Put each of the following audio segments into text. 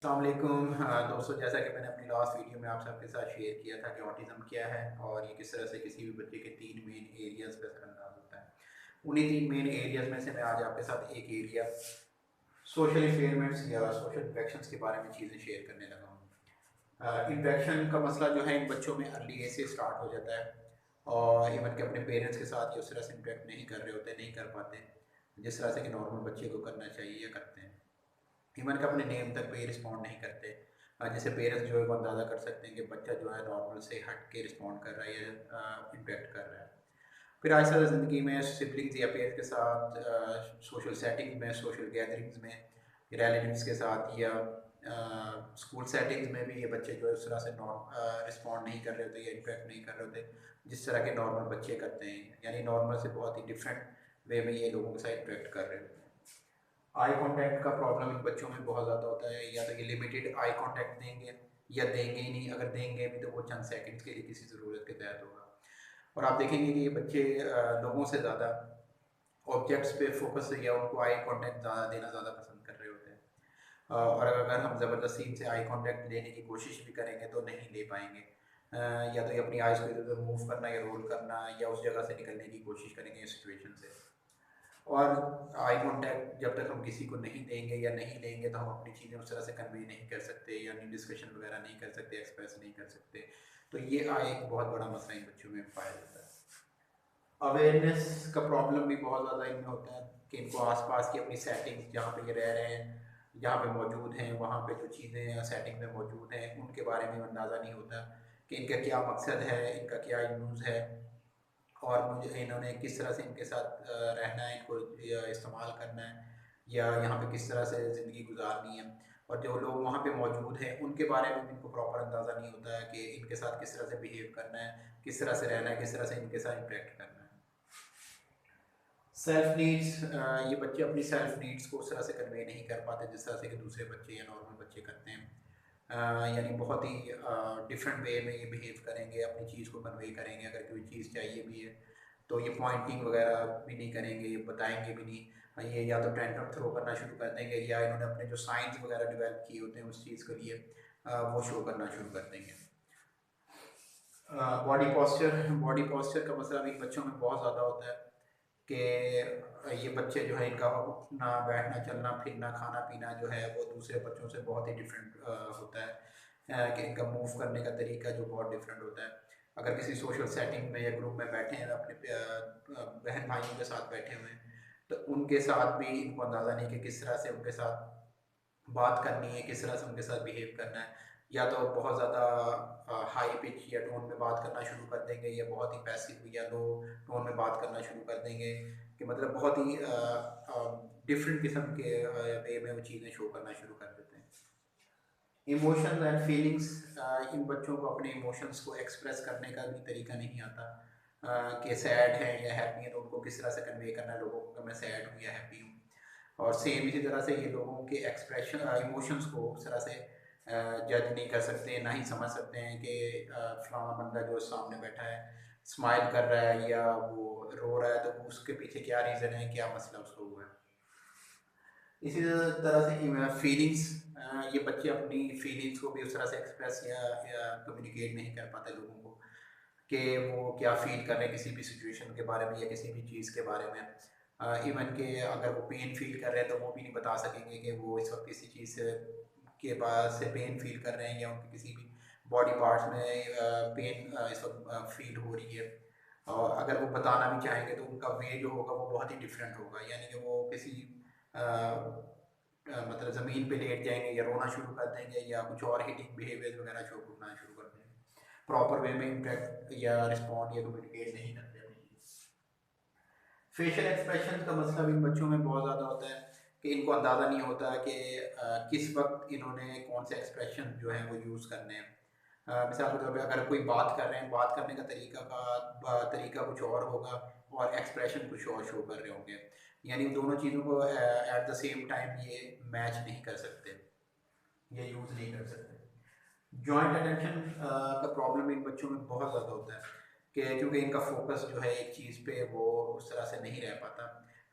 अस्सलामुअलैकुम। दोस्तों, जैसा कि मैंने अपनी लास्ट वीडियो में आप सबके साथ शेयर किया था कि ऑटिज़म क्या है और ये किस तरह से किसी भी बच्चे के 3 मेन एरियाज़ पे असरअंदाज होता है। उन्हीं 3 मेन एरियाज़ में से मैं आज आपके साथ एक एरिया सोशल एक्सपेरिमेंट्स या सोशल इंटरेक्शंस के बारे में चीज़ें शेयर करने लगा हूँ। इंटरेक्शन का मसला जो है इन बच्चों में अर्ली एज से स्टार्ट हो जाता है और इवन के अपने पेरेंट्स के साथ ये उस तरह से इंटरेक्ट नहीं कर रहे होते, नहीं कर पाते जिस तरह से कि नॉर्मल बच्चे को करना चाहिए या करते हैं। इवन के अपने नेम तक पे रिस्पॉन्ड नहीं करते। जैसे पेरेंट्स जो है वो अंदाज़ा कर सकते हैं कि बच्चा जो है नॉर्मल से हट के रिस्पॉन्ड कर रहा है या इंटरेक्ट कर रहा है। फिर आहिस्ता आहिस्ता ज़िंदगी में सिबलिंग्स या पेरेंट्स के साथ सोशल सेटिंग्स में, सोशल गैदरिंग्स में, रिलेटिव्स के साथ या स्कूल सेटिंग्स में भी ये बच्चे जो है उस तरह से रिस्पॉन्ड नहीं कर रहे होते या इंटरेक्ट नहीं कर रहे होते जिस तरह के नॉर्मल बच्चे करते हैं। यानी नॉर्मल से बहुत ही डिफरेंट वे में ये लोगों के साथ इंटरेक्ट कर रहे होते हैं। आई कांटेक्ट का प्रॉब्लम इन बच्चों में बहुत ज़्यादा होता है। या तो ये लिमिटेड आई कांटेक्ट देंगे या देंगे ही नहीं। अगर देंगे भी तो वो चंद सेकंड्स के लिए किसी ज़रूरत के तहत होगा। और आप देखेंगे कि ये बच्चे लोगों से ज़्यादा ऑब्जेक्ट्स पे फोकस या उनको आई कांटेक्ट ज़्यादा देना ज़्यादा पसंद कर रहे होते हैं। और अगर हम ज़बरदस्ती इनसे आई कांटेक्ट लेने की कोशिश भी करेंगे तो नहीं ले पाएंगे। या तो ये अपनी आइज़ को इधर उधर मूव करना या रोल करना या उस जगह से निकलने की कोशिश करेंगे इस सिचुएशन से। और आई कांटेक्ट जब तक हम किसी को नहीं देंगे या नहीं लेंगे तो हम अपनी चीज़ें उस तरह से कन्वे नहीं कर सकते, यानी डिस्कशन वगैरह नहीं कर सकते, एक्सप्रेस नहीं कर सकते। तो ये एक बहुत बड़ा मसला इन बच्चों में पाया जाता है। अवेयरनेस का प्रॉब्लम भी बहुत ज़्यादा इनमें होता है कि इनको आसपास की अपनी सेटिंग्स जहाँ पे ये रह रहे हैं, जहाँ पे मौजूद हैं, वहाँ पे जो चीज़ें सेटिंग में मौजूद हैं उनके बारे में अंदाज़ा नहीं होता कि इनका क्या मकसद है, इनका क्या यूज़ है और मुझे इन्होंने किस तरह से इनके साथ रहना है, इनको या इस्तेमाल करना है या यहाँ पे किस तरह से ज़िंदगी गुजारनी है। और जो लोग वहाँ पे मौजूद हैं उनके बारे में भी इनको प्रॉपर अंदाज़ा नहीं होता है कि इनके साथ किस तरह से बिहेव करना है, किस तरह से रहना है, किस तरह से इनके साथ इंटरेक्ट करना है। सेल्फ नीड्स, ये बच्चे अपनी सेल्फ नीड्स को उस तरह से कन्वे नहीं कर पाते जिस तरह से कि दूसरे बच्चे या नॉर्मल बच्चे करते हैं। यानी बहुत ही डिफरेंट वे में ये बिहेव करेंगे, अपनी चीज़ को कन्वे करेंगे। अगर कोई चीज़ चाहिए भी है तो ये पॉइंटिंग वगैरह भी नहीं करेंगे, ये बताएंगे भी नहीं। ये या तो टेंट्रम थ्रो करना शुरू कर देंगे या इन्होंने अपने जो साइंस वगैरह डेवलप किए होते हैं उस चीज़ के लिए वो शो करना शुरू कर देंगे। बॉडी पॉस्चर का मसला भी बच्चों में बहुत ज़्यादा होता है कि ये बच्चे जो है इनका उठना बैठना चलना फिरना खाना पीना जो है वो दूसरे बच्चों से बहुत ही डिफरेंट होता है। कि इनका मूव करने का तरीका जो बहुत डिफरेंट होता है। अगर किसी सोशल सेटिंग में या ग्रुप में बैठे हैं अपने बहन भाइयों के साथ बैठे हुए हैं तो उनके साथ भी इनको अंदाज़ा नहीं कि किस तरह से उनके साथ बात करनी है, किस तरह से उनके साथ बिहेव करना है। या तो बहुत ज़्यादा हाई पिच या टोन में बात करना शुरू कर देंगे या बहुत ही पैसिव या लो टोन में बात करना शुरू कर देंगे कि मतलब बहुत ही डिफरेंट किस्म के वे में वो चीज़ें शो करना शुरू कर देते हैं। इमोशंस एंड फीलिंग्स, इन बच्चों को अपने इमोशंस को एक्सप्रेस करने का भी तरीका नहीं आता। कि सैड है या हैप्पी है तो उनको किस तरह से कन्वे करना है लोगों को कि मैं सैड हूँ या हैप्पी हूँ। और सेम इसी तरह से ये लोगों के एक्सप्रेशन इमोशंस को उस तरह से जज नहीं कर सकते, ना ही समझ सकते हैं कि फलाना बंदा जो सामने बैठा है स्माइल कर रहा है या वो रो रहा है तो उसके पीछे क्या रीज़न है, क्या मसला उसको हुआ है। इसी तरह से फीलिंग्स, ये बच्चे अपनी फीलिंग्स को भी उस तरह से एक्सप्रेस या कम्युनिकेट नहीं कर पाते लोगों को कि वो क्या फ़ील कर रहे हैं किसी भी सिचुएशन के बारे में या किसी भी चीज़ के बारे में। इवन के अगर वो पेन फ़ील कर रहे हैं तो वो भी नहीं बता सकेंगे कि वो इस वक्त किसी चीज़ से के पास से पेन फ़ील कर रहे हैं या उनके किसी भी बॉडी पार्ट्स में पेन इस वक्त फ़ील हो रही है। और अगर वो बताना भी चाहेंगे तो उनका वे जो होगा वो बहुत ही डिफरेंट होगा। यानी कि वो किसी मतलब ज़मीन पे लेट जाएंगे या रोना शुरू कर देंगे या कुछ और हिटिंग बिहेवियर वगैरह शो करना शुरू कर देंगे। प्रॉपर वे में इंटरेक्ट या रिस्पॉन्ड या कम्युनिकेट नहीं करते अपनी चीज़। फेशियल एक्सप्रेशन का मसला भी इन बच्चों में बहुत ज़्यादा होता है कि इनको अंदाज़ा नहीं होता कि किस वक्त इन्होंने कौन से एक्सप्रेशन जो हैं वो यूज़ करने हैं। मिसाल के तौर पे अगर कोई बात कर रहे हैं, बात करने का तरीका कुछ और होगा और एक्सप्रेशन कुछ और शो कर रहे होंगे। यानी दोनों चीज़ों को एट द सेम टाइम ये मैच नहीं कर सकते, ये यूज़ नहीं कर सकते। जॉइंट अटेंशन का प्रॉब्लम इन बच्चों में बहुत ज़्यादा होता है कि क्योंकि इनका फोकस जो है एक चीज़ पे वो उस तरह से नहीं रह पाता।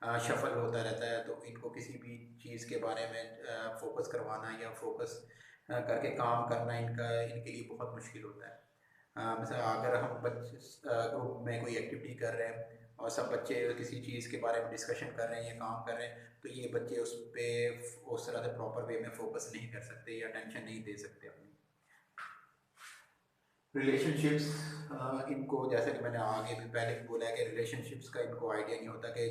शफल होता रहता है, तो इनको किसी भी चीज़ के बारे में फोकस करवाना या फोकस करके काम करना इनके लिए बहुत मुश्किल होता है। मिसाल अगर हम बच्चे ग्रुप में कोई एक्टिविटी कर रहे हैं और सब बच्चे किसी चीज़ के बारे में डिस्कशन कर रहे हैं या काम कर रहे हैं, तो ये बच्चे उस पर उस तरह से प्रॉपर वे में फोकस नहीं कर सकते या टेंशन नहीं दे सकते अपनी। रिलेशनशिप्स, इनको जैसे कि मैंने आगे भी पहले भी बोला है कि रिलेशनशिप्स का इनको आइडिया नहीं होता कि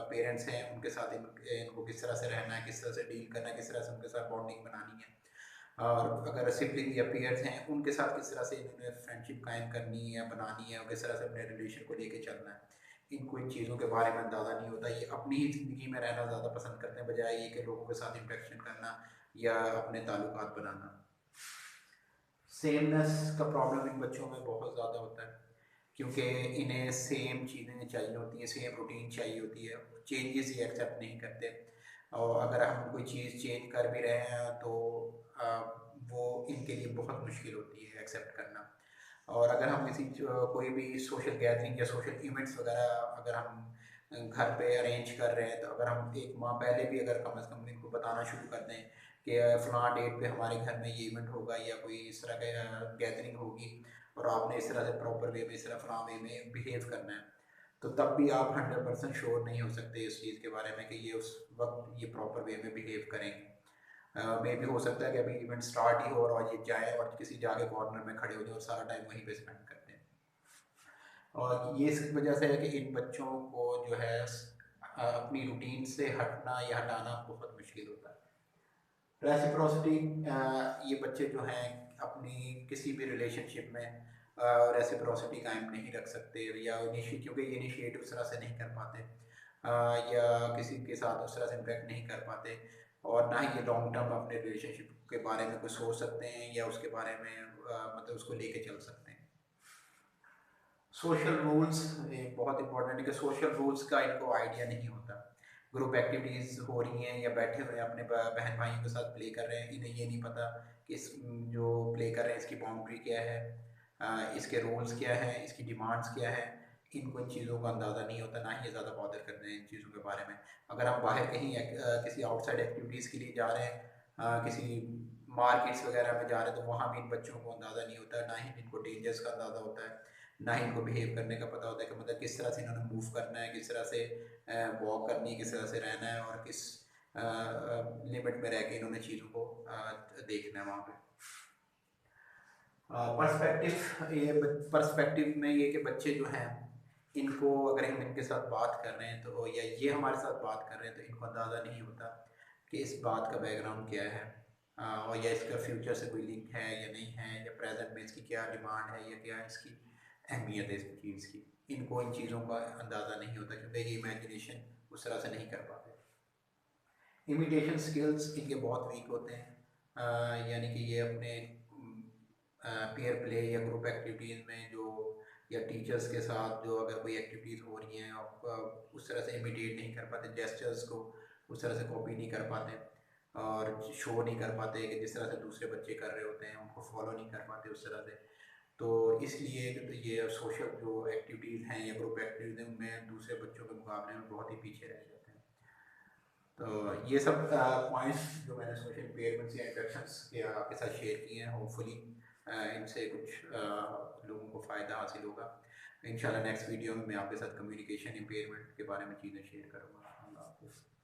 पेरेंट्स हैं उनके साथ इनको किस तरह से रहना है, किस तरह से डील करना है, किस तरह से उनके साथ बॉन्डिंग बनानी है। और अगर सिबलिंग या पीयर्स हैं उनके साथ किस तरह से इन्होंने फ्रेंडशिप कायम करनी है या बनानी है और किस तरह से अपने रिलेशन को लेके चलना है, इनको इन चीज़ों के बारे में अंदाज़ा नहीं होता। ये अपनी ही ज़िंदगी में रहना ज़्यादा पसंद करते हैं बजाय ये कि लोगों के साथ इंटरेक्शन करना या अपने ताल्लुकात बनाना। सेमनेस का प्रॉब्लम इन बच्चों में बहुत ज़्यादा होता है क्योंकि इन्हें सेम चीज़ें चाहिए होती हैं, सेम रूटीन चाहिए होती है, चेंजेस ये एक्सेप्ट नहीं करते। और अगर हम कोई चीज़ चेंज कर भी रहे हैं तो आ, वो इनके लिए बहुत मुश्किल होती है एक्सेप्ट करना। और अगर हम कोई भी सोशल गैदरिंग या सोशल इवेंट्स वगैरह अगर हम घर पे अरेंज कर रहे हैं, तो अगर हम एक माह पहले भी अगर कम से कम इनको बताना शुरू कर दें कि फ़लाँ डेट पे हमारे घर में ये इवेंट होगा या कोई इस तरह का गैदरिंग होगी और आपने इस तरह से प्रॉपर वे में इस तरह फ़लाँ वे में बिहेव करना है, तो तब भी आप 100% श्योर नहीं हो सकते इस चीज़ के बारे में कि ये उस वक्त ये प्रॉपर वे में बिहेव करेंगे। मे भी हो सकता है कि अभी इवेंट स्टार्ट ही हो और ये जाए और किसी जाके कॉर्नर में खड़े हो जाए और सारा टाइम वहीं पे स्पेंड करते हैं। और ये इस वजह से है कि इन बच्चों को जो है अपनी रूटीन से हटना या हटाना बहुत मुश्किल होता है। रेसिप्रोसिटी, ये बच्चे जो हैं अपनी किसी भी रिलेशनशिप में रेसिप्रोसिटी कायम नहीं रख सकते या क्योंकि ये इनिशिएट उस तरह से नहीं कर पाते या किसी के साथ उस तरह से इंटरेक्ट नहीं कर पाते और ना ही ये लॉन्ग टर्म अपने रिलेशनशिप के बारे में कुछ सोच सकते हैं या उसके बारे में मतलब उसको लेके चल सकते हैं। सोशल रूल्स बहुत इंपॉर्टेंट है कि सोशल रूल्स का इनको आइडिया नहीं होता। ग्रुप एक्टिविटीज़ हो रही हैं या बैठे हुए हैं अपने बहन भाइयों के साथ प्ले कर रहे हैं, इन्हें ये नहीं पता कि इस जो प्ले कर रहे हैं इसकी बाउंड्री क्या है, इसके रूल्स क्या हैं, इसकी डिमांड्स क्या है। इनको इन चीज़ों का अंदाज़ा नहीं होता, ना ही ये ज़्यादा बॉदर करते हैं इन चीज़ों के बारे में। अगर हम बाहर कहीं किसी आउटसाइड एक्टिविटीज़ के लिए जा रहे हैं, किसी मार्केट्स वगैरह में जा रहे हैं, तो वहाँ भी इन बच्चों को अंदाज़ा नहीं होता, ना ही इनको डेंजर्स का अंदाज़ा होता है, ना ही इनको बिहेव करने का पता होता है कि मतलब किस तरह से इन्होंने मूव करना है, किस तरह से वॉक करनी है, किस तरह से रहना है और किस लिमिट में रह के इन्होंने चीज़ों को देखना है वहाँ पे। पर्सपेक्टिव में ये कि बच्चे जो हैं इनको अगर हम इनके साथ बात कर रहे हैं तो या ये हमारे साथ बात कर रहे हैं तो इनको अंदाज़ा नहीं होता कि इस बात का बैकग्राउंड क्या है और या इसका फ्यूचर से कोई लिंक है या नहीं है या प्रेजेंट में इसकी क्या डिमांड है या क्या इसकी अहमियत है इस चीज़ की। इनको इन चीज़ों का अंदाज़ा नहीं होता क्योंकि ये इमेजिनेशन उस तरह से नहीं कर पाते। इमिटेशन स्किल्स इनके बहुत वीक होते हैं, यानी कि ये अपने पेयर प्ले या ग्रुप एक्टिविटीज़ में जो या टीचर्स के साथ जो अगर कोई एक्टिविटीज़ हो रही हैं उस तरह से इमिटेट नहीं कर पाते, जेस्चर्स को उस तरह से कॉपी नहीं कर पाते और शो नहीं कर पाते कि जिस तरह से दूसरे बच्चे कर रहे होते हैं उनको फॉलो नहीं कर पाते उस तरह से। तो इसलिए ये सोशल जो एक्टिविटीज़ हैं या ग्रुप एक्टिविटीज़ हैं उनमें दूसरे बच्चों के मुकाबले में बहुत ही पीछे रह जाते हैं। तो ये सब पॉइंट्स जो मैंने सोशल इम्पेयरमेंट्स या इंफेक्शंस के आपके साथ शेयर किए हैं, होपफुली इनसे कुछ लोगों को फ़ायदा हासिल होगा। इंशाल्लाह नेक्स्ट वीडियो में मैं आपके साथ कम्युनिकेशन इम्पेयरमेंट के बारे में चीज़ें शेयर करूँगा। अल्लाह हाफ़िज़।